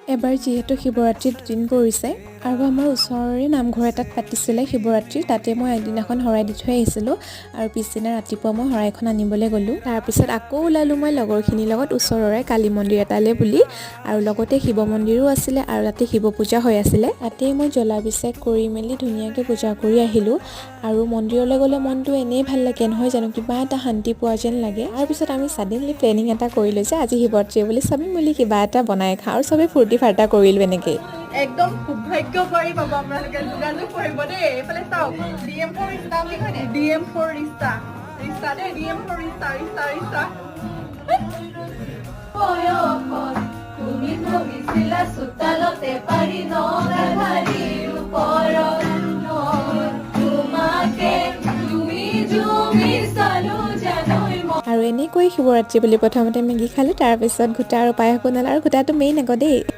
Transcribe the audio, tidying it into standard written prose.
এবাৰ যিহেতু শিৱৰাত্ৰি দুদিন পৰিছে আৰু আমাৰ ওচৰৰে নামঘৰ এটাত পাতিছিলে শিৱৰাত্ৰি, তাতে মই আগদিনাখন শৰাই দি থৈ আহিছিলোঁ আৰু পিছদিনা ৰাতিপুৱা মই শৰাইখন আনিবলৈ গ'লোঁ। তাৰপিছত আকৌ ওলালোঁ মই লগৰখিনিৰ লগত ওচৰৰে কালী মন্দিৰ এটালৈ বুলি, আৰু লগতে শিৱ মন্দিৰো আছিলে আৰু তাতে শিৱ পূজা হৈ আছিলে। তাতেই মই জলাভিষেক কৰি মেলি ধুনীয়াকৈ পূজা কৰি আহিলোঁ। আৰু মন্দিৰলৈ গ'লে মনটো এনেই ভাল লাগে নহয় জানো, কিবা এটা শান্তি পোৱা যেন লাগে। তাৰপিছত আমি ছাডেনলি প্লেনিং এটা কৰিলোঁ যে আজি শিৱৰাত্ৰি বুলি চবেই মিলি কিবা এটা বনাই খাওঁ আৰু চবেই ফূৰ্তি ফাৰ্তা কৰিলোঁ এনেকৈ। একদম সৌভাগ্যবাৰী পাব আপোনালোকে, যোগাযোগ কৰিব দেই। এইফালে চাওক, DM4 ৰিষ্টা বুলি কয় নে? DM4 ৰিষ্টা দেই, DM4 ৰিষ্টা। তুমি ভবিছিলা চোতালতে পাৰি নগাধাৰীৰ ওপৰত তোমাকে তুমি জুমি চালো জানৈ। আৰু এনেকৈ শিৱৰাত্ৰি বুলি প্ৰথমতে মেগী খালোঁ, তাৰপিছত ঘোটা আৰু পায়স বনালোঁ, আৰু ঘোটাটো মেইন আকৌ দেই।